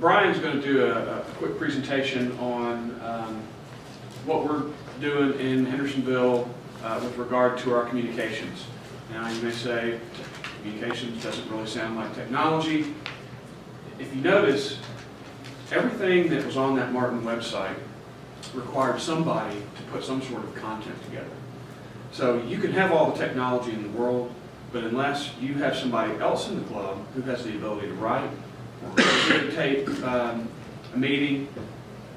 Brian's going to do a quick presentation on what we're doing in Hendersonville with regard to our communications. Now you may say, communications doesn't really sound like technology. If you notice, everything that was on that Martin website required somebody to put some sort of content together. So you can have all the technology in the world, but unless you have somebody else in the club who has the ability to write or facilitate a meeting,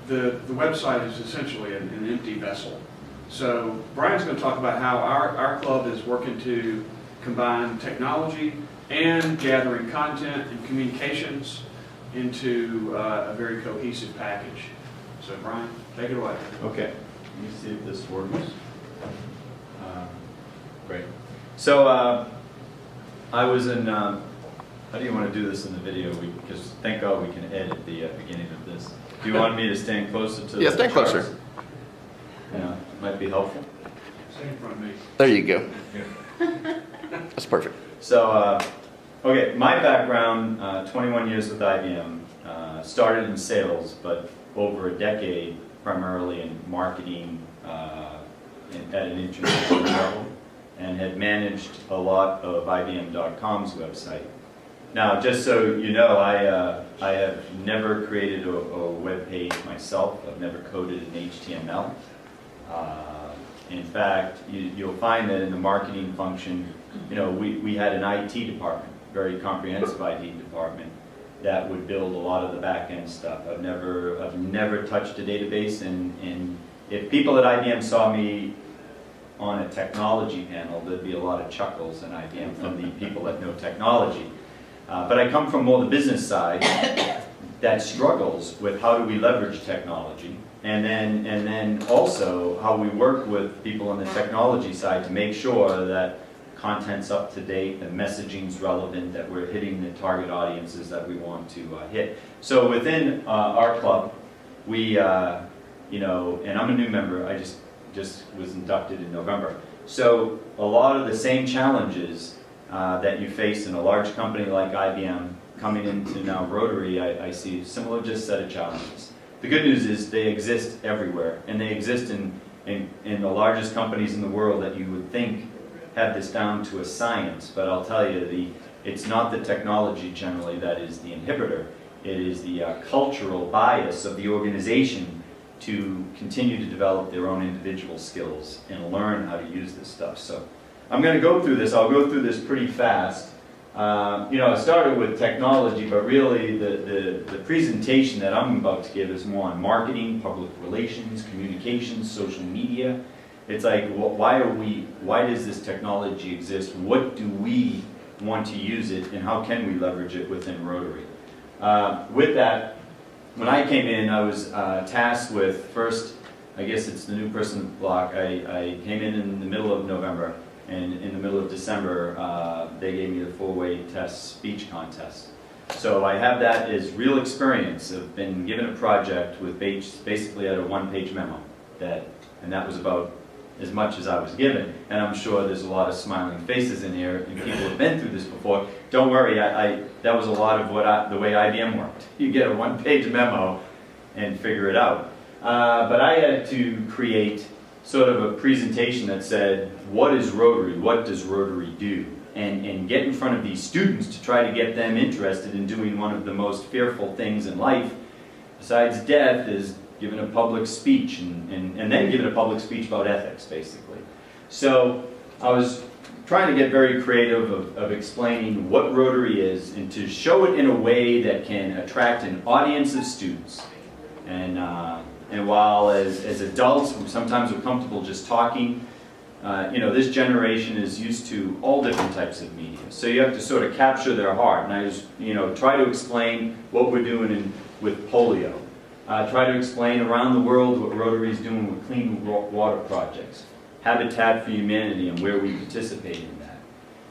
the website is essentially an empty vessel. So Brian's going to talk about how our club is working to combine technology and gathering content and communications into a very cohesive package. So Brian, take it away. Okay, let me see if this works. Great. So I was in, how do you want to do this in the video? Because thank God we can edit the beginning of this. Do you want me to stand closer to Yeah, the stand charts? closer. Yeah, might be helpful. Stay in front of me. There you go. That's perfect. So, okay, my background, 21 years with IBM, started in sales, but over a decade primarily in marketing at an international level, and had managed a lot of IBM.com's website. Now, just so you know, I have never created a web page myself. I've never coded in HTML. In fact, you'll find that in the marketing function, you know, we had an IT department, very comprehensive IT department, that would build a lot of the back-end stuff. I've never touched a database, and if people at IBM saw me on a technology panel, there'd be a lot of chuckles in IBM from the people that know technology. But I come from more the business side that struggles with how do we leverage technology, and then also how we work with people on the technology side to make sure that content's up to date, the messaging's relevant, that we're hitting the target audiences that we want to hit. So within our club, we, you know, and I'm a new member, I just was inducted in November. So a lot of the same challenges that you face in a large company like IBM, coming into now Rotary, I see a similar just set of challenges. The good news is they exist everywhere, and they exist in the largest companies in the world that you would think have this down to a science, but I'll tell you, it's not the technology generally that is the inhibitor. It is the cultural bias of the organization to continue to develop their own individual skills and learn how to use this stuff. So I'm going to go through this. I'll go through this pretty fast. You know, I started with technology, but really the presentation that I'm about to give is more on marketing, public relations, communications, social media. It's like, why does this technology exist? What do we want to use it, and how can we leverage it within Rotary? With that, when I came in, I was tasked with, first, I guess it's the new person in the block, I came in the middle of November, and in the middle of December, they gave me the four-way test speech contest. So I have that as real experience. I've been given a project with basically at a one-page memo, and that was about as much as I was given, and I'm sure there's a lot of smiling faces in here, and people have been through this before. Don't worry, that was a lot of the way IBM worked. You get a one-page memo and figure it out. But I had to create sort of a presentation that said, what is Rotary? What does Rotary do? And get in front of these students to try to get them interested in doing one of the most fearful things in life, besides death, is giving a public speech, and then giving a public speech about ethics, basically. So I was trying to get very creative of explaining what Rotary is, and to show it in a way that can attract an audience of students. And while as adults, sometimes we're comfortable just talking, you know, this generation is used to all different types of media. So you have to sort of capture their heart. And I just, you know, try to explain what we're doing with polio. Try to explain around the world what Rotary is doing with clean water projects, Habitat for Humanity and where we participate in that,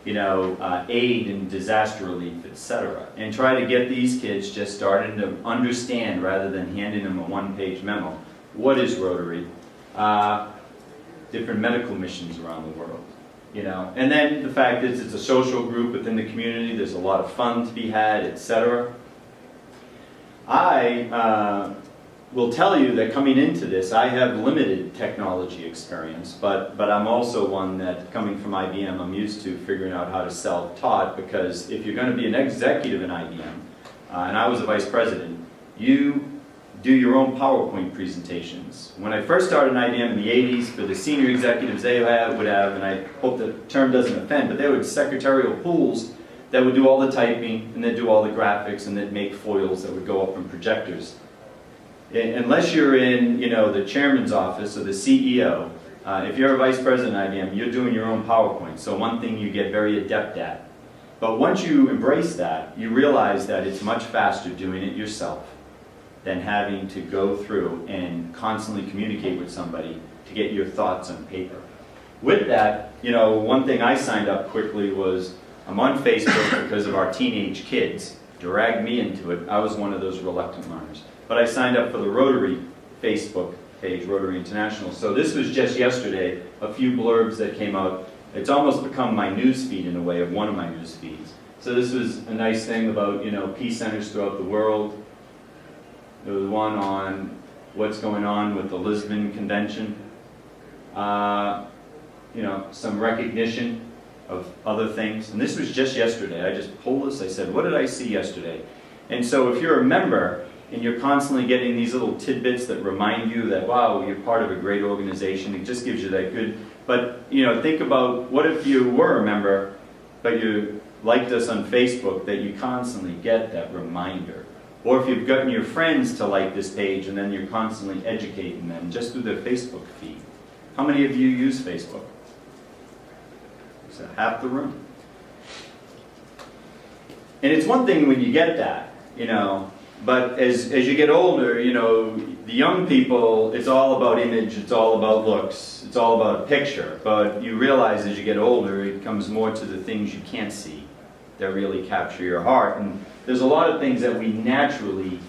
you know, aid and disaster relief, etc. And try to get these kids just starting to understand, rather than handing them a one-page memo, what is Rotary, different medical missions around the world, you know. And then the fact is it's a social group within the community, there's a lot of fun to be had, etc. I will tell you that coming into this, I have limited technology experience, but I'm also one that, coming from IBM, I'm used to figuring out how to self-taught, because if you're going to be an executive in IBM, and I was a vice president, you do your own PowerPoint presentations. When I first started in IBM in the 80s, for the senior executives, they would have, and I hope the term doesn't offend, but they would secretarial pools that would do all the typing, and they'd do all the graphics, and they'd make foils that would go up in projectors. Unless you're in, the chairman's office or the CEO, if you're a vice president at IBM, you're doing your own PowerPoint. So one thing you get very adept at. But once you embrace that, you realize that it's much faster doing it yourself than having to go through and constantly communicate with somebody to get your thoughts on paper. With that, one thing I signed up quickly was, I'm on Facebook because of our teenage kids dragged me into it. I was one of those reluctant learners. But I signed up for the Rotary Facebook page, Rotary International. So this was just yesterday, a few blurbs that came out. It's almost become my news feed in a way, of one of my news feeds. So this was a nice thing about, peace centers throughout the world. There was one on what's going on with the Lisbon Convention. Some recognition of other things. And this was just yesterday. I just pulled this, I said, what did I see yesterday? And so if you're a member, and you're constantly getting these little tidbits that remind you that, wow, you're part of a great organization, it just gives you that good, but think about, what if you were a member, but you liked us on Facebook, that you constantly get that reminder. Or if you've gotten your friends to like this page, and then you're constantly educating them just through their Facebook feed. How many of you use Facebook? So half the room. And it's one thing when you get that, but as you get older, the young people, it's all about image, it's all about looks, it's all about a picture. But you realize as you get older, it comes more to the things you can't see that really capture your heart. And there's a lot of things that we naturally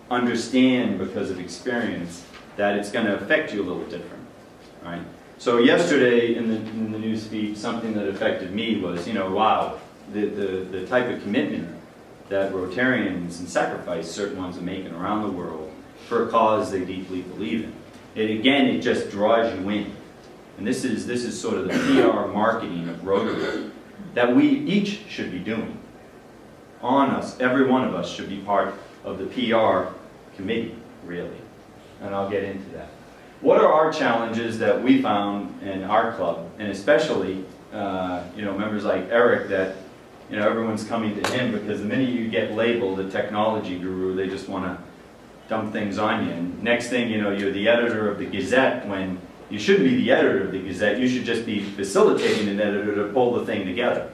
understand because of experience, that it's going to affect you a little different, right? So yesterday in the news feed, something that affected me was, wow, the type of commitment that Rotarians and sacrifice certain ones are making around the world for a cause they deeply believe in. It just draws you in. And this is sort of the PR marketing of Rotary that we each should be doing. On us, every one of us should be part of the PR committee, really. And I'll get into that. What are our challenges that we found in our club, and especially members like Eric, that everyone's coming to him because the minute you get labeled a technology guru, they just want to dump things on you. And next thing you know, you're the editor of the Gazette, when you shouldn't be the editor of the Gazette. You should just be facilitating an editor to pull the thing together.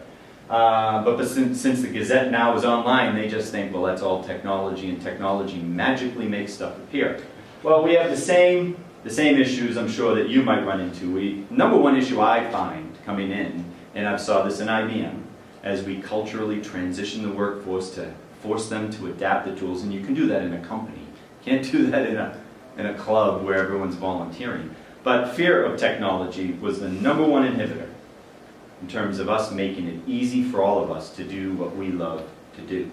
But since the Gazette now is online, they just think, well, that's all technology, and technology magically makes stuff appear. Well, we have the same issues, I'm sure, that you might run into. Number one issue I find coming in, and I saw this in IBM, as we culturally transition the workforce to force them to adapt the tools, and you can do that in a company. You can't do that in a club where everyone's volunteering. But fear of technology was the number one inhibitor in terms of us making it easy for all of us to do what we love to do.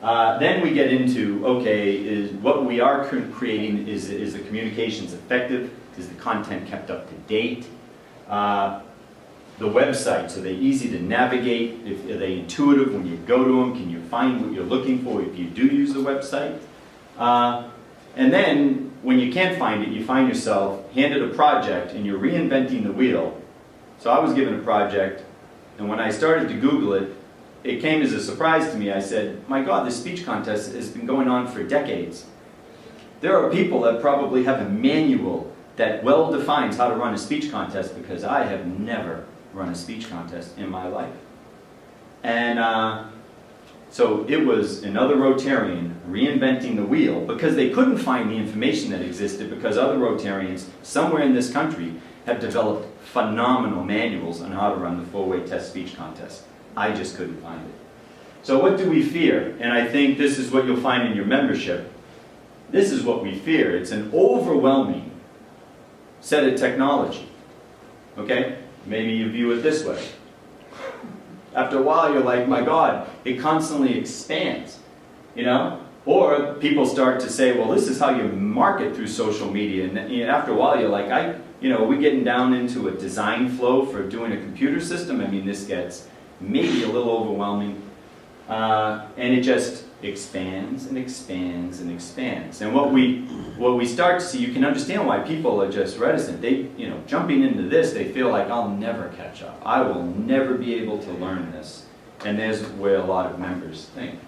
Then we get into, okay, is what we are creating, is the communications effective? Is the content kept up to date? The websites, are they easy to navigate? Are they intuitive when you go to them? Can you find what you're looking for if you do use the website? And then, when you can't find it, you find yourself handed a project and you're reinventing the wheel. So I was given a project, and when I started to Google it, it came as a surprise to me. I said, my God, this speech contest has been going on for decades. There are people that probably have a manual that well defines how to run a speech contest, because I have never run a speech contest in my life. And so it was another Rotarian reinventing the wheel, because they couldn't find the information that existed, because other Rotarians somewhere in this country have developed phenomenal manuals on how to run the four-way test speech contest. I just couldn't find it. So what do we fear? And I think this is what you'll find in your membership. This is what we fear. It's an overwhelming set of technology. Okay? Maybe you view it this way. After a while, you're like, my God, it constantly expands. Or people start to say, well, this is how you market through social media. And after a while, you're like, are we getting down into a design flow for doing a computer system? I mean, this gets maybe a little overwhelming. And it just expands and expands and expands. And what we start to see, you can understand why people are just reticent. They, jumping into this, they feel like, I'll never catch up. I will never be able to learn this. And there's where a lot of members think.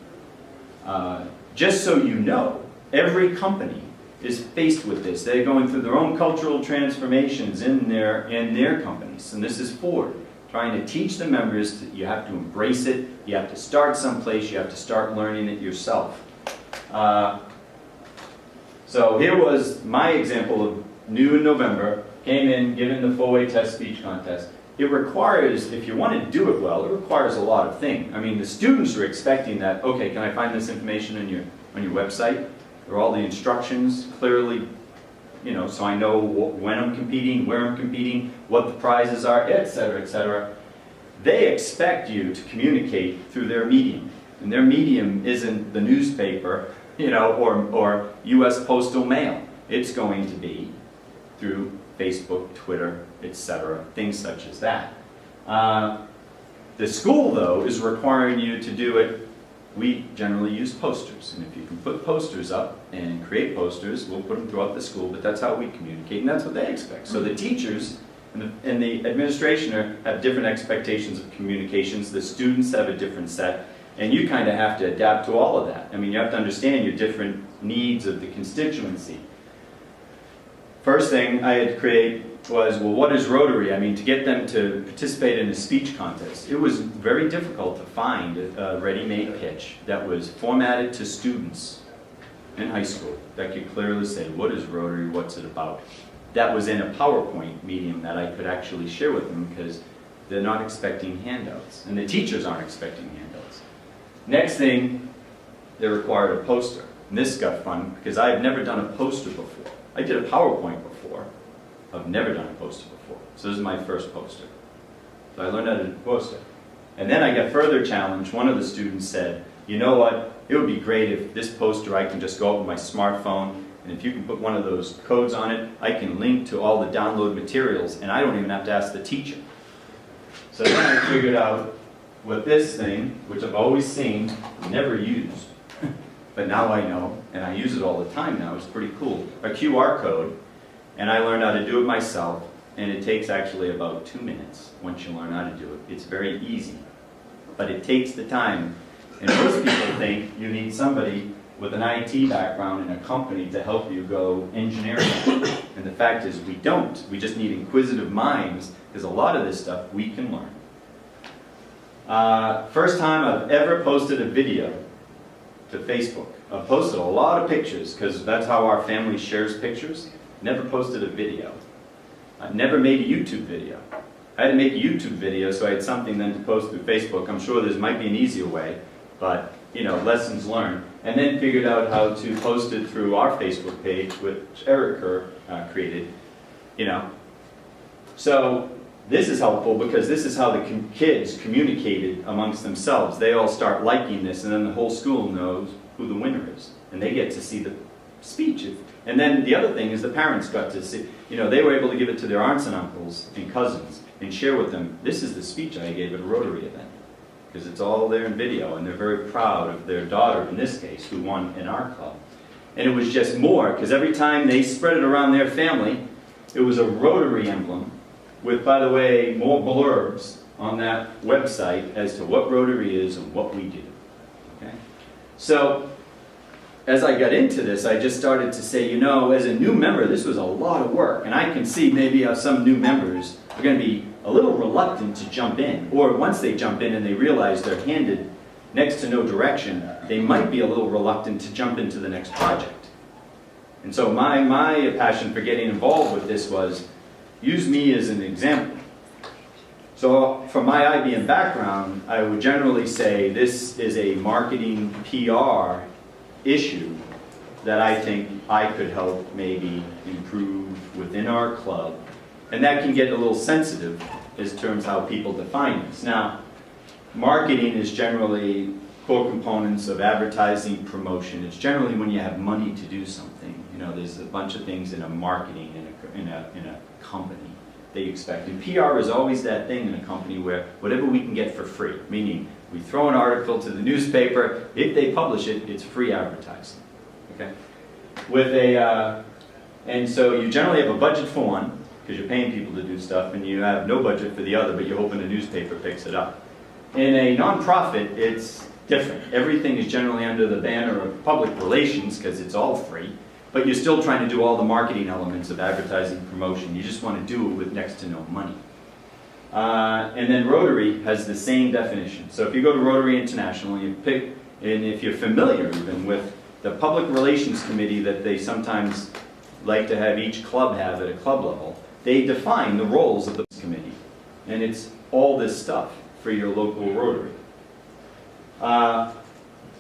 Just so you know, every company is faced with this. They're going through their own cultural transformations in their companies. And this is Ford, trying to teach the members that you have to embrace it, you have to start someplace, you have to start learning it yourself. So here was my example of new in November, came in, given the 4-way test speech contest. It requires, if you want to do it well, it requires a lot of things. I mean, the students are expecting that, okay, can I find this information on your website? There are all the instructions clearly, so I know when I'm competing, where I'm competing, what the prizes are, etc., etc. They expect you to communicate through their medium. And their medium isn't the newspaper, or U.S. postal mail. It's going to be through Facebook, Twitter, etc., things such as that. The school, though, is requiring you to do it. We generally use posters, and if you can put posters up and create posters, we'll put them throughout the school, but that's how we communicate, and that's what they expect. So the teachers and the administration have different expectations of communications, the students have a different set, and you kind of have to adapt to all of that. I mean, you have to understand your different needs of the constituency. First thing I had to create was, well, what is Rotary? I mean, to get them to participate in a speech contest, it was very difficult to find a ready-made pitch that was formatted to students in high school that could clearly say, what is Rotary, what's it about? That was in a PowerPoint medium that I could actually share with them because they're not expecting handouts, and the teachers aren't expecting handouts. Next thing, they required a poster. And this got fun because I had never done a poster before. I did a PowerPoint before. I've never done a poster before. So this is my first poster. So I learned how to do a poster. And then I got further challenged. One of the students said, you know what, it would be great if this poster I can just go up with my smartphone, and if you can put one of those codes on it, I can link to all the download materials, and I don't even have to ask the teacher. So then I figured out with this thing, which I've always seen, never used, but now I know, and I use it all the time now, it's pretty cool. A QR code, and I learned how to do it myself, and it takes actually about 2 minutes once you learn how to do it. It's very easy, but it takes the time. And most people think you need somebody with an IT background in a company to help you go engineering. And the fact is we don't. We just need inquisitive minds, because a lot of this stuff we can learn. First time I've ever posted a video to Facebook. I've posted a lot of pictures, because that's how our family shares pictures. Never posted a video. I've never made a YouTube video. I had to make a YouTube video so I had something then to post through Facebook. I'm sure there might be an easier way, but lessons learned. And then figured out how to post it through our Facebook page, which Eric Kerr created. So this is helpful because this is how the kids communicated amongst themselves. They all start liking this, and then the whole school knows who the winner is, and they get to see the speech. And then the other thing is the parents got to see, they were able to give it to their aunts and uncles and cousins and share with them, this is the speech I gave at a Rotary event. Because it's all there in video, and they're very proud of their daughter, in this case, who won in our club. And it was just more, because every time they spread it around their family, it was a Rotary emblem with, by the way, more blurbs on that website as to what Rotary is and what we do. Okay? So, as I got into this, I just started to say, as a new member, this was a lot of work. And I can see maybe how some new members are going to be a little reluctant to jump in. Or once they jump in and they realize they're handed next to no direction, they might be a little reluctant to jump into the next project. And so my passion for getting involved with this was, use me as an example. So from my IBM background, I would generally say this is a marketing PR issue that I think I could help maybe improve within our club. And that can get a little sensitive in terms of how people define this. Now, marketing is generally core components of advertising, promotion. It's generally when you have money to do something. You know, there's a bunch of things in a marketing, in a company that you expect. And PR is always that thing in a company where whatever we can get for free, meaning we throw an article to the newspaper, if they publish it, it's free advertising. Okay? And so you generally have a budget for one, because you're paying people to do stuff, and you have no budget for the other, but you're hoping the newspaper picks it up. In a nonprofit, it's different. Everything is generally under the banner of public relations, because it's all free, but you're still trying to do all the marketing elements of advertising, promotion. You just want to do it with next to no money. And then Rotary has the same definition. So if you go to Rotary International, you pick, and if you're familiar even with the public relations committee that they sometimes like to have each club have at a club level, they define the roles of the committee. And it's all this stuff for your local Rotary.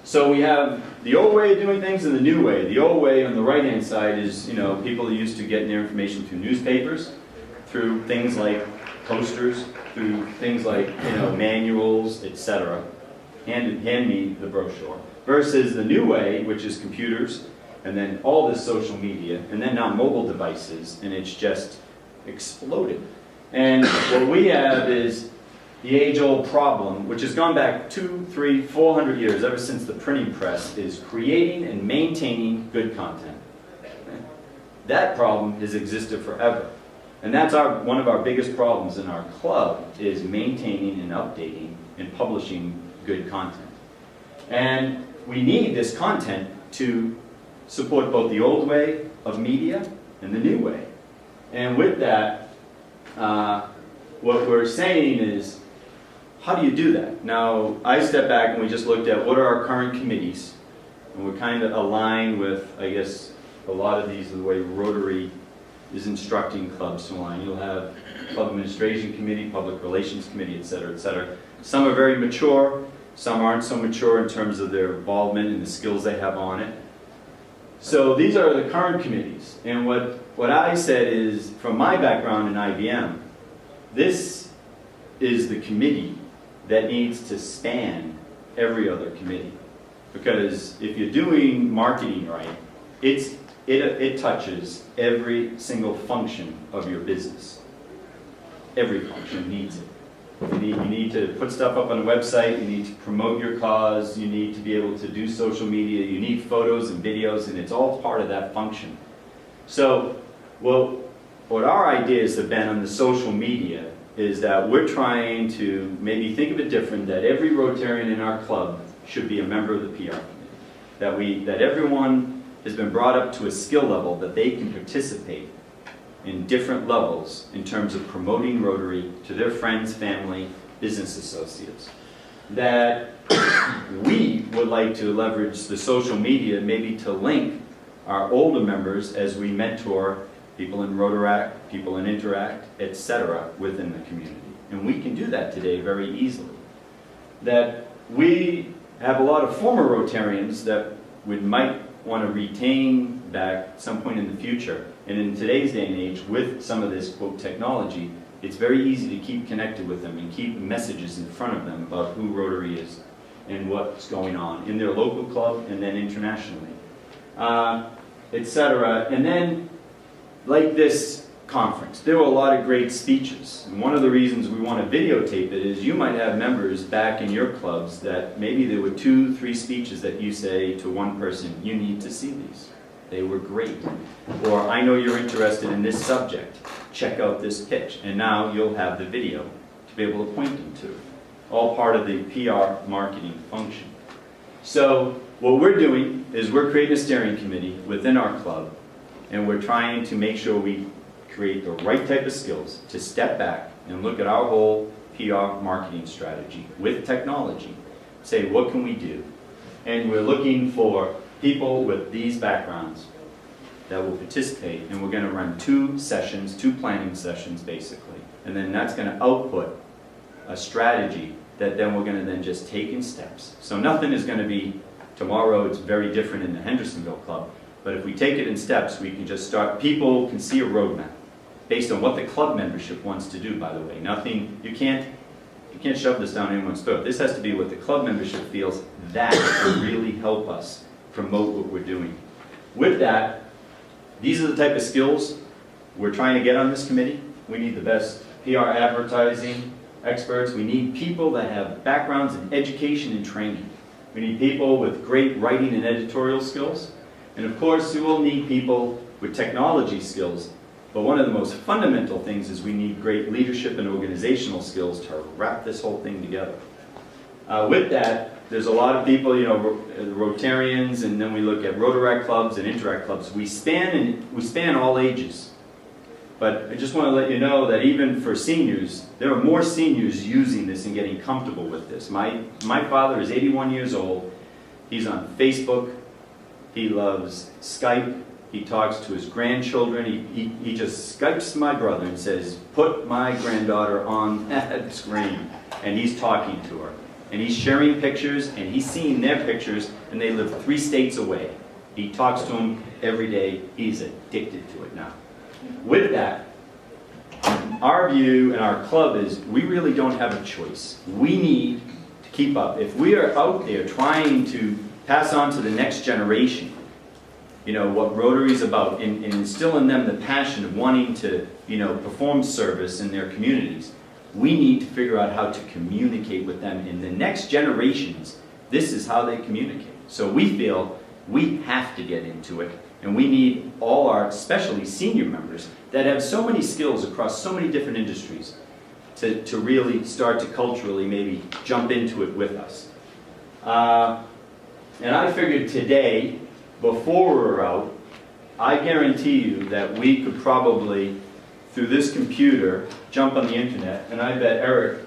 So we have the old way of doing things and the new way. The old way on the right-hand side is, you know, people used to get their information through newspapers, through things like posters, through things like, you know, manuals, etc. Hand me the brochure. Versus the new way, which is computers, and then all this social media, and then now mobile devices, and it's just exploded. And what we have is the age-old problem, which has gone back 200, 300, 400 years, ever since the printing press, is creating and maintaining good content. That problem has existed forever. And that's one of our biggest problems in our club, is maintaining and updating and publishing good content. And we need this content to support both the old way of media and the new way. And with that, what we're saying is, how do you do that? Now, I stepped back and we just looked at what are our current committees, and we're kind of aligned with, I guess, a lot of these are the way Rotary is instructing clubs to align. You'll have Club Administration Committee, Public Relations Committee, et cetera, et cetera. Some are very mature, some aren't so mature in terms of their involvement and the skills they have on it. So these are the current committees. And what I said is, from my background in IBM, this is the committee that needs to span every other committee. Because if you're doing marketing right, it touches every single function of your business. Every function needs it. You need to put stuff up on a website, you need to promote your cause, you need to be able to do social media, you need photos and videos, and it's all part of that function. So, what our ideas have been on the social media is that we're trying to maybe think of it different, that every Rotarian in our club should be a member of the PR committee. That everyone has been brought up to a skill level that they can participate in different levels in terms of promoting Rotary to their friends, family, business associates. That we would like to leverage the social media maybe to link our older members as we mentor people in Rotaract, people in Interact, etc. within the community. And we can do that today very easily. That we have a lot of former Rotarians that we might want to retain back at some point in the future. And in today's day and age, with some of this, quote, technology, it's very easy to keep connected with them and keep messages in front of them about who Rotary is and what's going on in their local club and then internationally, etc. And then, like this conference, there were a lot of great speeches. And one of the reasons we want to videotape it is you might have members back in your clubs that maybe there were 2, 3 speeches that you say to one person, you need to see these. They were great. Or, I know you're interested in this subject. Check out this pitch. And now you'll have the video to be able to point them to. All part of the PR marketing function. So what we're doing is we're creating a steering committee within our club, and we're trying to make sure we create the right type of skills to step back and look at our whole PR marketing strategy with technology. Say, what can we do? And we're looking for people with these backgrounds that will participate, and we're going to run 2 sessions, 2 planning sessions basically, and then that's going to output a strategy that then we're going to then just take in steps. So nothing is going to be tomorrow. It's very different in the Hendersonville Club, but if we take it in steps, we can just start. People can see a roadmap based on what the club membership wants to do, by the way. Nothing, you can't you can't shove this down anyone's throat. This has to be what the club membership feels that will really help us promote what we're doing. With that, these are the type of skills we're trying to get on this committee. We need the best PR advertising experts. We need people that have backgrounds in education and training. We need people with great writing and editorial skills. And of course, we will need people with technology skills. But one of the most fundamental things is we need great leadership and organizational skills to wrap this whole thing together. With that, there's a lot of people, you know, Rotarians, and then we look at Rotaract clubs and Interact clubs. We span all ages. But I just want to let you know that even for seniors, there are more seniors using this and getting comfortable with this. My father is 81 years old. He's on Facebook. He loves Skype. He talks to his grandchildren. He just Skypes my brother and says, put my granddaughter on that screen. And he's talking to her. And he's sharing pictures, and he's seeing their pictures, and they live 3 states away. He talks to them every day. He's addicted to it now. With that, our view and our club is we really don't have a choice. We need to keep up. If we are out there trying to pass on to the next generation, you know, what Rotary is about, and instill in them the passion of wanting to, you know, perform service in their communities, we need to figure out how to communicate with them. In the next generations, this is how they communicate. So we feel we have to get into it, and we need all our, especially senior members, that have so many skills across so many different industries to really start to culturally maybe jump into it with us. And I figured today, before we're out, I guarantee you that we could probably, through this computer, jump on the internet, and I bet Eric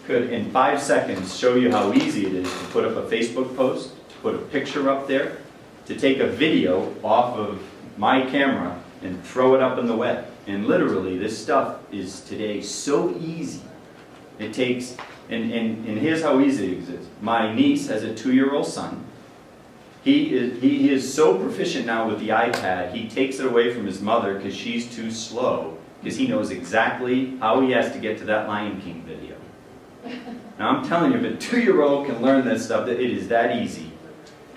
could, in 5 seconds, show you how easy it is to put up a Facebook post, to put a picture up there, to take a video off of my camera and throw it up on the web. And literally, this stuff is today so easy. It takes, and here's how easy it is. My niece has a 2-year-old son. He is so proficient now with the iPad, he takes it away from his mother because she's too slow, because he knows exactly how he has to get to that Lion King video. Now I'm telling you, if a 2-year-old can learn that stuff, that it is that easy.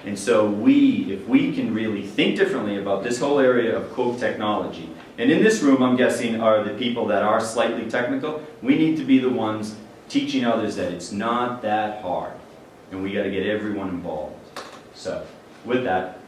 And so if we can really think differently about this whole area of quote technology, and in this room I'm guessing are the people that are slightly technical, we need to be the ones teaching others that it's not that hard. And we got to get everyone involved. So, with that,